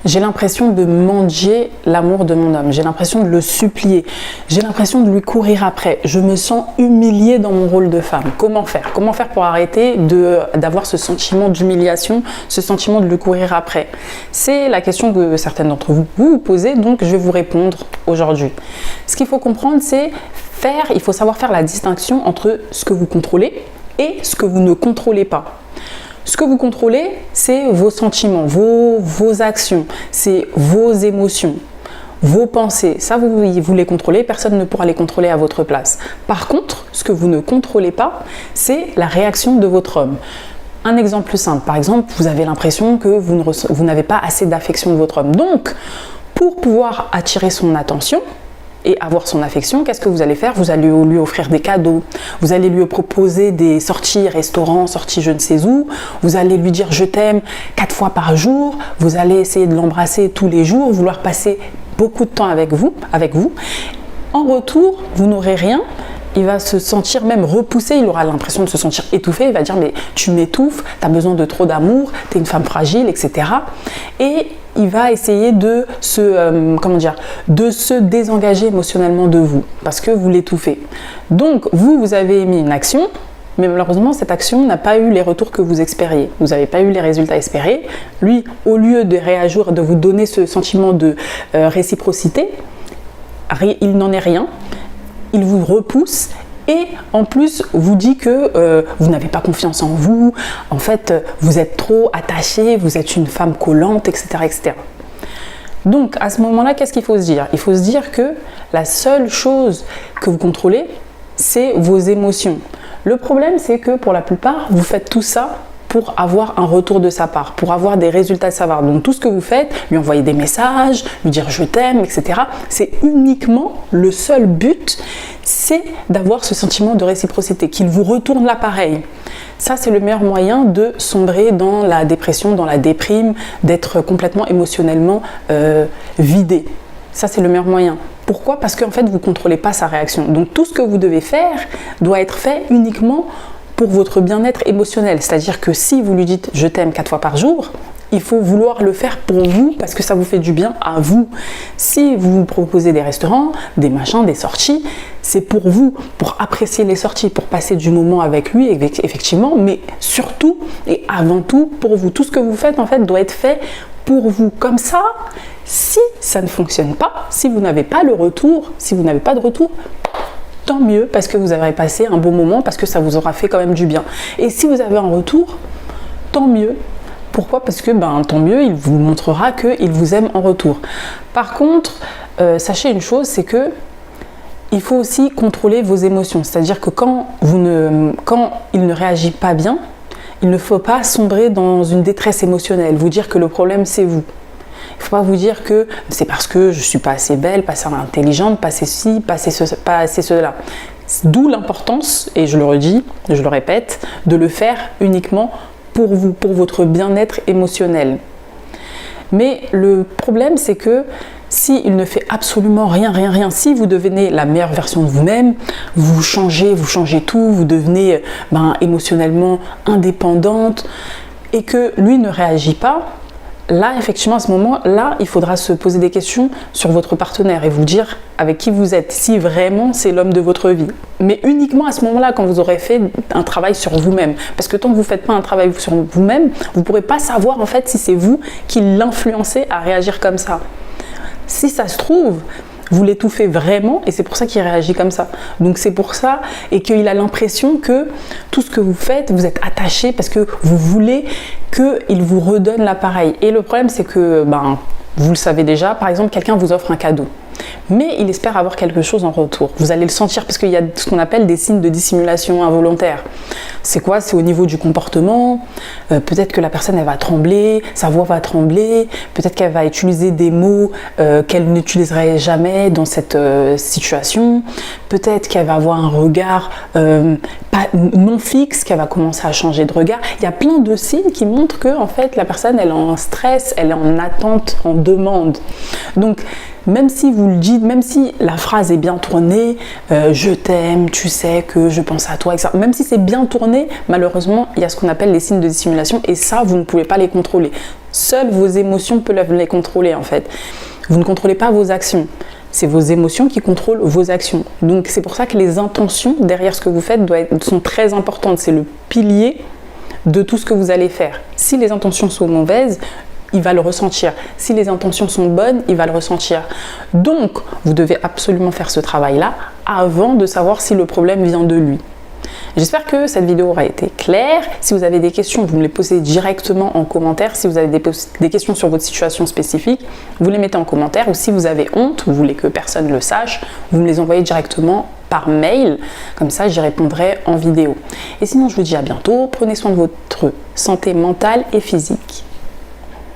J'ai l'impression de mendier l'amour de mon homme. J'ai l'impression de le supplier. J'ai l'impression de lui courir après. Je me sens humiliée dans mon rôle de femme. Comment faire? Comment faire pour arrêter d'avoir ce sentiment d'humiliation, ce sentiment de lui courir après? C'est la question que certaines d'entre vous vous posez, donc je vais vous répondre aujourd'hui. Ce qu'il faut comprendre, c'est il faut savoir faire la distinction entre ce que vous contrôlez et ce que vous ne contrôlez pas. Ce que vous contrôlez, c'est vos sentiments, vos actions, c'est vos émotions, vos pensées. Ça, vous les contrôlez, personne ne pourra les contrôler à votre place. Par contre, ce que vous ne contrôlez pas, c'est la réaction de votre homme. Un exemple simple, par exemple, vous avez l'impression que vous n'avez pas assez d'affection de votre homme. Donc, pour pouvoir attirer son attention et avoir son affection, qu'est-ce que vous allez faire? Vous allez lui offrir des cadeaux, vous allez lui proposer des sorties restaurants, sorties je ne sais où, vous allez lui dire je t'aime 4 fois par jour, vous allez essayer de l'embrasser tous les jours, vouloir passer beaucoup de temps avec vous. En retour, vous n'aurez rien. Il va se sentir même repoussé, il aura l'impression de se sentir étouffé, il va dire mais tu m'étouffes, tu as besoin de trop d'amour, tu es une femme fragile, etc. Et il va essayer de se désengager émotionnellement de vous parce que vous l'étouffez. Donc vous avez émis une action, mais malheureusement cette action n'a pas eu les retours que vous espériez. Vous n'avez pas eu les résultats espérés. Lui, au lieu de réagir, de vous donner ce sentiment de réciprocité, il n'en est rien. Il vous repousse et en plus vous dit que vous n'avez pas confiance en vous, en fait vous êtes trop attachée, vous êtes une femme collante, etc., etc. Donc à ce moment-là, qu'est-ce qu'il faut se dire? Il faut se dire que la seule chose que vous contrôlez, c'est vos émotions. Le problème, c'est que pour la plupart, vous faites tout ça pour avoir un retour de sa part, pour avoir des résultats de sa part. Donc tout ce que vous faites, lui envoyer des messages, lui dire je t'aime, etc. C'est uniquement le seul but, c'est d'avoir ce sentiment de réciprocité, qu'il vous retourne l'appareil. Ça, c'est le meilleur moyen de sombrer dans la dépression, dans la déprime, d'être complètement émotionnellement vidé. Ça, c'est le meilleur moyen. Pourquoi? Parce qu'en fait, vous ne contrôlez pas sa réaction. Donc tout ce que vous devez faire doit être fait uniquement pour votre bien-être émotionnel. C'est-à-dire que si vous lui dites « je t'aime » 4 fois par jour, il faut vouloir le faire pour vous parce que ça vous fait du bien à vous. Si vous vous proposez des restaurants, des machins, des sorties, c'est pour vous, pour apprécier les sorties, pour passer du moment avec lui, effectivement, mais surtout et avant tout pour vous. Tout ce que vous faites, en fait, doit être fait pour vous. Comme ça, si ça ne fonctionne pas, si vous n'avez pas le retour, si vous n'avez pas de retour, tant mieux parce que vous aurez passé un bon moment, parce que ça vous aura fait quand même du bien. Et si vous avez un retour, tant mieux. Pourquoi? Parce que tant mieux, il vous montrera qu'il vous aime en retour. Par contre, sachez une chose, c'est que il faut aussi contrôler vos émotions. C'est-à-dire que quand il ne réagit pas bien, il ne faut pas sombrer dans une détresse émotionnelle, vous dire que le problème c'est vous. Il ne faut pas vous dire que c'est parce que je ne suis pas assez belle, pas assez intelligente, pas assez ci, pas assez cela. D'où l'importance, et je le redis, je le répète, de le faire uniquement pour vous, pour votre bien-être émotionnel. Mais le problème, c'est que s'il ne fait absolument rien, si vous devenez la meilleure version de vous-même, vous changez tout, vous devenez émotionnellement indépendante et que lui ne réagit pas, là, effectivement, à ce moment-là, il faudra se poser des questions sur votre partenaire et vous dire avec qui vous êtes, si vraiment c'est l'homme de votre vie. Mais uniquement à ce moment-là, quand vous aurez fait un travail sur vous-même. Parce que tant que vous ne faites pas un travail sur vous-même, vous ne pourrez pas savoir en fait si c'est vous qui l'influencez à réagir comme ça. Si ça se trouve, vous l'étouffez vraiment et c'est pour ça qu'il réagit comme ça. Donc c'est pour ça et qu'il a l'impression que tout ce que vous faites, vous êtes attaché parce que vous voulez qu'il vous redonne l'appareil. Et le problème c'est que, vous le savez déjà, par exemple quelqu'un vous offre un cadeau. Mais il espère avoir quelque chose en retour. Vous allez le sentir parce qu'il y a ce qu'on appelle des signes de dissimulation involontaire. C'est quoi? C'est au niveau du comportement. Peut-être que la personne elle va trembler, sa voix va trembler. Peut-être qu'elle va utiliser des mots qu'elle n'utiliserait jamais dans cette situation. Peut-être qu'elle va avoir un regard non fixe, qu'elle va commencer à changer de regard. Il y a plein de signes qui montrent que en fait la personne elle est en stress, elle est en attente, en demande. Donc même si vous le dites, même si la phrase est bien tournée, je t'aime, tu sais que je pense à toi, etc. Même si c'est bien tourné, malheureusement, il y a ce qu'on appelle les signes de dissimulation et ça, vous ne pouvez pas les contrôler. Seules vos émotions peuvent les contrôler en fait. Vous ne contrôlez pas vos actions. C'est vos émotions qui contrôlent vos actions. Donc c'est pour ça que les intentions derrière ce que vous faites sont très importantes. C'est le pilier de tout ce que vous allez faire. Si les intentions sont mauvaises, il va le ressentir. Si les intentions sont bonnes, il va le ressentir. Donc, vous devez absolument faire ce travail-là avant de savoir si le problème vient de lui. J'espère que cette vidéo aura été claire. Si vous avez des questions, vous me les posez directement en commentaire. Si vous avez des questions sur votre situation spécifique, vous les mettez en commentaire. Ou si vous avez honte, vous voulez que personne le sache, vous me les envoyez directement par mail. Comme ça, j'y répondrai en vidéo. Et sinon, je vous dis à bientôt. Prenez soin de votre santé mentale et physique.